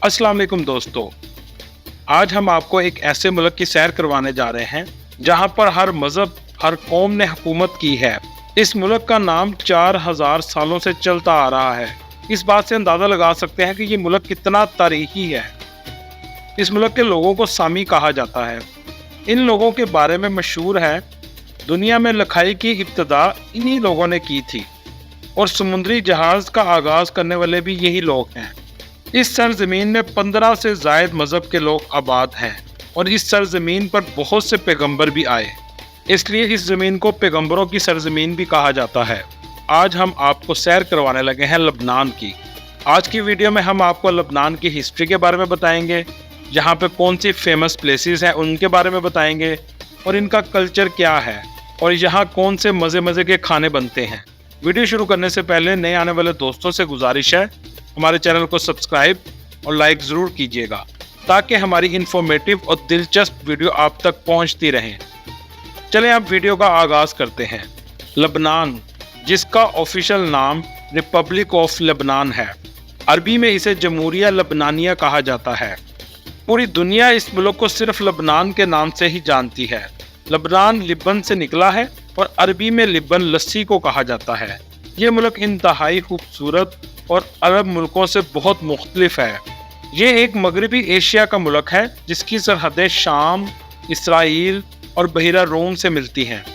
अस्सलाम वालेकुम दोस्तों, आज हम आपको एक ऐसे मुल्क की सैर करवाने जा रहे हैं जहां पर हर मज़हब, हर कौम ने हुकूमत की है। इस मुल्क का नाम 4000 सालों से चलता आ रहा है। इस बात से अंदाज़ा लगा सकते हैं कि ये मुल्क कितना तारीखी है। इस मुल्क के लोगों को सामी कहा जाता है। इन लोगों के बारे में मशहूर है, दुनिया में लिखाई की इब्तिदा इन्हीं लोगों ने की थी और समुद्री जहाज़ का आगाज़ करने वाले भी यही लोग हैं। इस सरजमीन में 15 से ज़ायद मज़हब के लोग आबाद हैं और इस सरजमीन पर बहुत से पैगंबर भी आए, इसलिए इस ज़मीन को पैगंबरों की सरजमीन भी कहा जाता है। आज हम आपको सैर करवाने लगे हैं लबनान की। आज की वीडियो में हम आपको लबनान की हिस्ट्री के बारे में बताएंगे, यहाँ पे कौन सी फेमस प्लेसेस हैं उनके बारे में बताएंगे और इनका कल्चर क्या है और यहाँ कौन से मज़े के खाने बनते हैं। वीडियो शुरू करने से पहले नए आने वाले दोस्तों से गुजारिश है, हमारे चैनल को सब्सक्राइब और लाइक ज़रूर कीजिएगा ताकि हमारी इन्फॉर्मेटिव और दिलचस्प वीडियो आप तक पहुंचती रहें। चलें अब वीडियो का आगाज़ करते हैं। लबनान, जिसका ऑफिशियल नाम रिपब्लिक ऑफ लबनान है, अरबी में इसे जमहूरिया लबनानिया कहा जाता है। पूरी दुनिया इस मुल्क को सिर्फ लबनान के नाम से ही जानती है। लबनान लिबन से निकला है और अरबी में लिबन लस्सी को कहा जाता है। ये मुल्क इंतहाई खूबसूरत और अरब मुल्कों से बहुत मुख्तलिफ है। ये एक मगरबी एशिया का मुल्क है जिसकी सरहदें शाम, इसराइल और बहिरा रोम से मिलती हैं।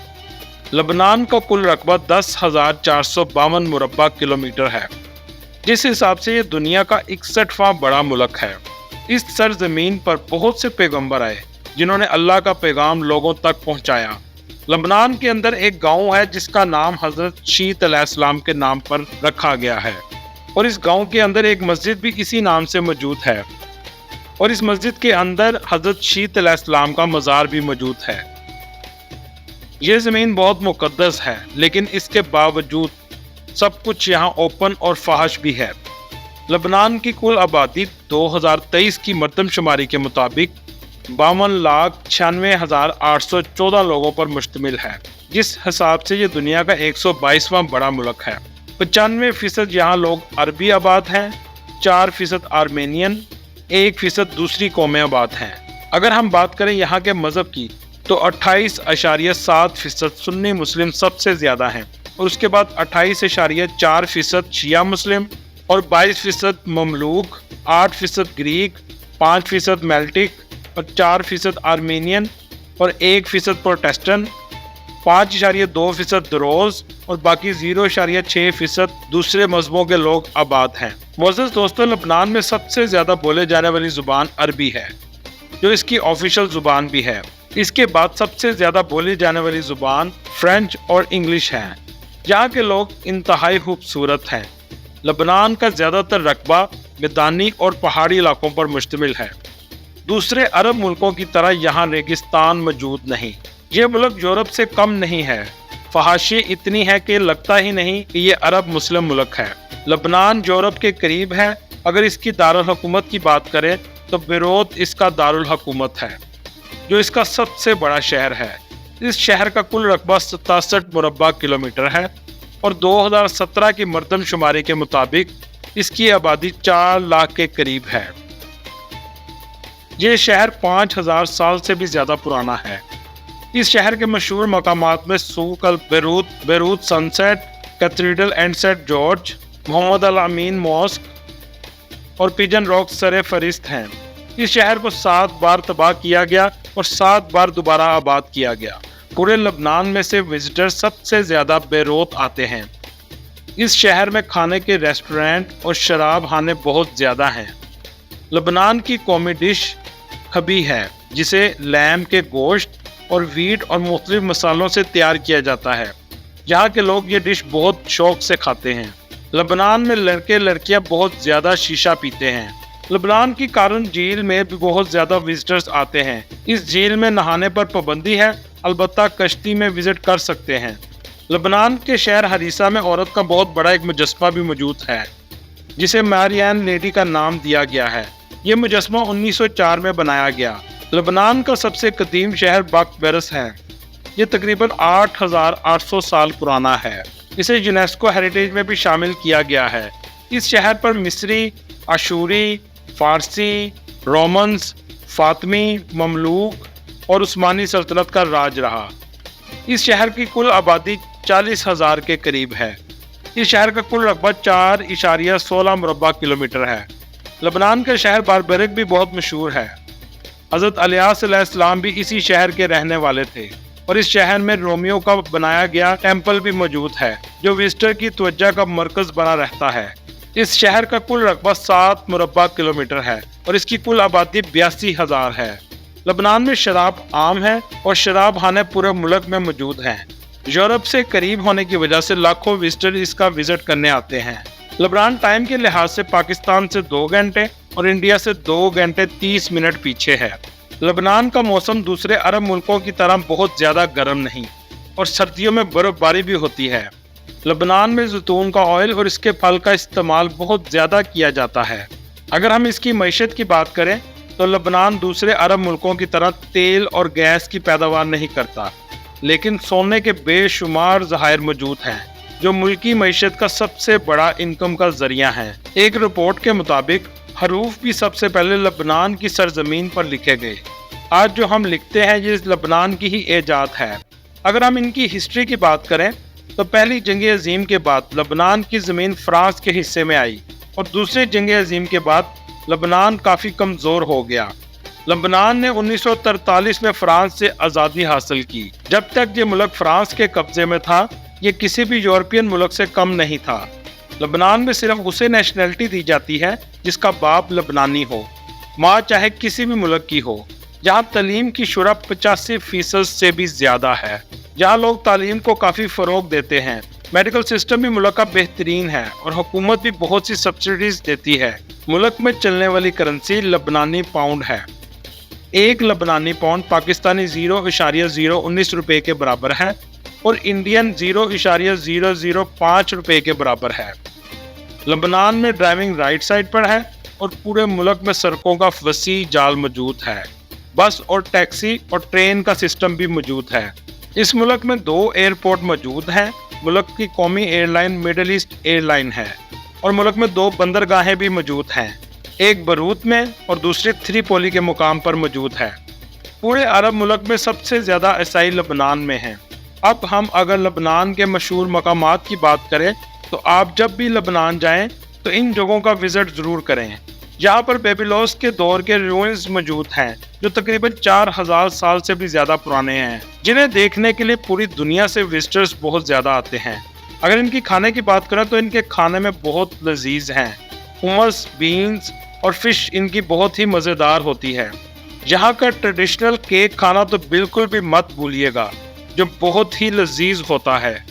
लबनान का कुल रकबा 10,452 मुरब्बा किलोमीटर है, जिस हिसाब से ये दुनिया का 61वां बड़ा मुल्क है। इस सरजमीन पर बहुत से पैगंबर आए जिन्होंने अल्लाह का पैगाम लोगों तक पहुँचाया। लबनान के अंदर एक गाँव है जिसका नाम हज़रत शीत अलैहिस्सलाम के नाम पर रखा गया है और इस गांव के अंदर एक मस्जिद भी इसी नाम से मौजूद है और इस मस्जिद के अंदर हज़रत शीत अलैहिस्सलाम का मज़ार भी मौजूद है। ये ज़मीन बहुत मुक़द्दस है, लेकिन इसके बावजूद सब कुछ यहाँ ओपन और फहश भी है। लबनान की कुल आबादी 2023 की मरदमशुमारी के मुताबिक 52,96,814 लोगों पर मुश्तमिल है, जिस हिसाब से ये दुनिया का 122वां बड़ा मुल्क है। 95% यहाँ लोग अरबी आबाद हैं, 4% आर्मेनियन, 1% दूसरी कौमें आबाद हैं। अगर हम बात करें यहाँ के मज़हब की तो 28.7% सुन्नी मुस्लिम सबसे ज़्यादा हैं और उसके बाद 28.4% शिया मुस्लिम और 22% ममलूक, 8% ग्रीक, 5% मेल्टिक और 4% आर्मेनियन और 1% प्रोटेस्टेंट, 5.2% दरोज और बाकी 0.6% दूसरे मजहबों के लोग आबाद हैं। मोअज़्ज़ज़ दोस्तों, लबनान में सबसे ज़्यादा बोले जाने वाली ज़ुबान अरबी है, जो इसकी ऑफिशियल ज़ुबान भी है। इसके बाद सबसे ज़्यादा बोली जाने वाली ज़ुबान फ्रेंच और इंग्लिश है। यहाँ के लोग इंतहाई खूबसूरत हैं। लबनान का ज़्यादातर रकबा मैदानी और पहाड़ी इलाकों पर मुश्तमिल है। दूसरे अरब मुल्कों की तरह यहाँ रेगिस्तान मौजूद नहीं। ये मुल्क यूरोप से कम नहीं है। फहाशी इतनी है कि लगता ही नहीं कि ये अरब मुस्लिम मुल्क है। लबनान यूरोप के करीब है। अगर इसकी दारुल हुकूमत की बात करें तो बेरूत इसका दारुल हुकूमत है, जो इसका सबसे बड़ा शहर है। इस शहर का कुल रकबा 67 मुरब्बा किलोमीटर है और 2017 की मरदमशुमारी के मुताबिक इसकी आबादी 4 लाख के करीब है। ये शहर 5000 साल से भी ज़्यादा पुराना है। इस शहर के मशहूर मकामात में souk al Beirut sunset, cathedral and saint George, Mohammad al Amin mosque और पिजन रॉक सरे फरिस्त हैं। इस शहर को 7 बार तबाह किया गया और 7 बार दोबारा आबाद किया गया। पूरे लबनान में से विजिटर सबसे ज़्यादा बेरूत आते हैं। इस शहर में खाने के रेस्टोरेंट और शराब खाने बहुत ज़्यादा हैं। लबनान की कौमी डिश खबी है, जिसे लैम के गोश्त और वीट और मुख्तलिफ मसालों से तैयार किया जाता है। यहाँ के लोग ये डिश बहुत शौक से खाते हैं। लबनान में लड़के लड़कियाँ बहुत ज़्यादा शीशा पीते हैं। लबनान की कारन झील में भी बहुत ज़्यादा विजिटर्स आते हैं। इस झील में नहाने पर पाबंदी है, अलबत्ता कश्ती में विजिट कर सकते हैं। लबनान के शहर हरीसा में औरत का बहुत बड़ा एक मुजस्मा भी मौजूद है, जिसे मैरियन लेडी का नाम दिया गया है। ये मुजस्मा 1904 में बनाया गया। लबनान का सबसे कदीम शहर बकबरस है। ये तकरीबन 8,800 साल पुराना है। इसे यूनेस्को हेरिटेज में भी शामिल किया गया है। इस शहर पर मिस्री, आशूरी, फारसी, रोमन्स, फातमी, ममलूक और उस्मानी सल्तनत का राज रहा। इस शहर की कुल आबादी 40,000 के करीब है। इस शहर का कुल रकबा 4.16 मुरब्बा किलोमीटर है। लबनान का शहर बारबरिक भी बहुत मशहूर है। हज़रत इलियास अलैहिस्सलाम भी इसी शहर के रहने वाले थे और इस शहर में रोमियो का बनाया गया टेम्पल भी मौजूद है, जो विजिटर की तवज्जो का मरकज बना रहता है। इस शहर का कुल रकबा 7 मुरब्बा किलोमीटर है और इसकी कुल आबादी 82,000 है। लबनान में शराब आम है और शराब खाने पूरे मुल्क में मौजूद हैं। यूरोप से करीब होने की वजह से लाखों विजिटर इसका विजिट करने आते हैं। लबनान टाइम के लिहाज से पाकिस्तान से 2 घंटे और इंडिया से 2 घंटे 30 मिनट पीछे है। लबनान का मौसम दूसरे अरब मुल्कों की तरह बहुत ज़्यादा गर्म नहीं और सर्दियों में बर्फबारी भी होती है। लबनान में जैतून का ऑयल और इसके फल का इस्तेमाल बहुत ज़्यादा किया जाता है। अगर हम इसकी मईशत की बात करें तो लबनान दूसरे अरब मुल्कों की तरह तेल और गैस की पैदावार नहीं करता, लेकिन सोने के बेशुमार ज़खायर मौजूद हैं, जो मुल्की मईशत का सबसे बड़ा इनकम का जरिया है। एक रिपोर्ट के मुताबिक हरूफ भी सबसे पहले लबनान की सरजमीन पर लिखे गए। आज जो हम लिखते हैं ये लबनान की ही ईजाद है। अगर हम इनकी हिस्ट्री की बात करें तो पहली जंग अजीम के बाद लबनान की ज़मीन फ्रांस के हिस्से में आई और दूसरी जंग अजीम के बाद लबनान काफ़ी कमज़ोर हो गया। लबनान ने 1943 में फ्रांस से आज़ादी हासिल की। जब तक ये मुल्क फ्रांस के कब्जे में था, ये किसी भी यूरोपियन मुल्क से कम नहीं था। लबनान में सिर्फ उसे नेशनलिटी दी जाती है जिसका बाप लबनानी हो, माँ चाहे किसी भी मुल्क की हो। यहाँ तालीम की शुरा 85% से भी ज़्यादा है। यहाँ लोग तालीम को काफ़ी फ़रोग देते हैं। मेडिकल सिस्टम भी मुल्क का बेहतरीन है और हुकूमत भी बहुत सी सब्सिडीज देती है। मुल्क में चलने वाली करेंसी लबनानी पाउंड है। एक लबनानी पाउंड पाकिस्तानी 0.019 रुपये के बराबर है और इंडियन 0.005 रुपये के बराबर है। लबनान में ड्राइविंग राइट साइड पर है और पूरे मुल्क में सड़कों का वसी जाल मौजूद है। बस और टैक्सी और ट्रेन का सिस्टम भी मौजूद है। इस मुल्क में 2 एयरपोर्ट मौजूद हैं। मुल्क की कौमी एयरलाइन मिडल ईस्ट एयरलाइन है और मुल्क में 2 बंदरगाहें भी मौजूद हैं, एक बरूत में और दूसरी त्रिपोली के मुकाम पर मौजूद है। पूरे अरब मुल्क में सबसे ज़्यादा ईसाई लबनान में हैं। अब हम अगर लबनान के मशहूर मकामात की बात करें तो आप जब भी लबनान जाएं तो इन जगहों का विज़िट ज़रूर करें। यहाँ पर बेबीलोस के दौर के रूइंस मौजूद हैं जो तकरीबन 4000 साल से भी ज़्यादा पुराने हैं, जिन्हें देखने के लिए पूरी दुनिया से विजिटर्स बहुत ज़्यादा आते हैं। अगर इनकी खाने की बात करें तो इनके खाने में बहुत लजीज हैं। हुमस, बीन्स और फिश इनकी बहुत ही मज़ेदार होती है। यहाँ का ट्रेडिशनल केक खाना तो बिल्कुल भी मत भूलिएगा, जो बहुत ही लजीज होता है।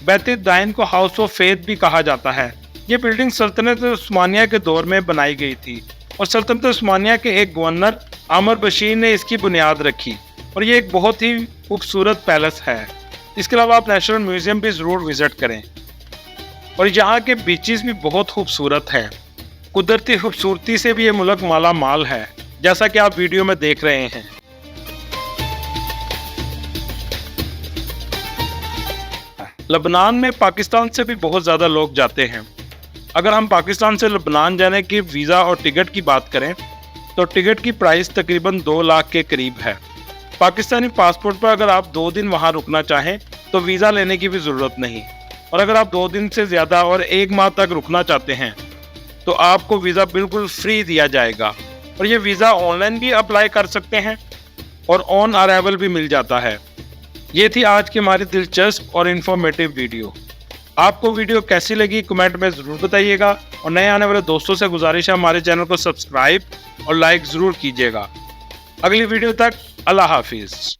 बैत-ए-दाइन को हाउस ऑफ फेथ भी कहा जाता है। ये बिल्डिंग सल्तनत उस्मानिया के दौर में बनाई गई थी और सल्तनत उस्मानिया के एक गवर्नर आमर बशीर ने इसकी बुनियाद रखी और ये एक बहुत ही खूबसूरत पैलेस है। इसके अलावा आप नेशनल म्यूज़ियम भी ज़रूर विज़िट करें और यहाँ के बीचेस भी बहुत खूबसूरत है। कुदरती खूबसूरती से भी ये मुल्क माला माल है, जैसा कि आप वीडियो में देख रहे हैं। लबनान में पाकिस्तान से भी बहुत ज़्यादा लोग जाते हैं। अगर हम पाकिस्तान से लबनान जाने की वीज़ा और टिकट की बात करें तो टिकट की प्राइस तकरीबन 2 लाख के करीब है। पाकिस्तानी पासपोर्ट पर अगर आप 2 दिन वहां रुकना चाहें तो वीज़ा लेने की भी ज़रूरत नहीं, और अगर आप 2 दिन से ज़्यादा और 1 माह तक रुकना चाहते हैं तो आपको वीज़ा बिल्कुल फ्री दिया जाएगा और ये वीज़ा ऑनलाइन भी अप्लाई कर सकते हैं और ऑन अराइवल भी मिल जाता है। ये थी आज की हमारी दिलचस्प और इन्फॉर्मेटिव वीडियो। आपको वीडियो कैसी लगी कमेंट में ज़रूर बताइएगा और नए आने वाले दोस्तों से गुजारिश है हमारे चैनल को सब्सक्राइब और लाइक ज़रूर कीजिएगा। अगली वीडियो तक अल्लाह हाफिज़।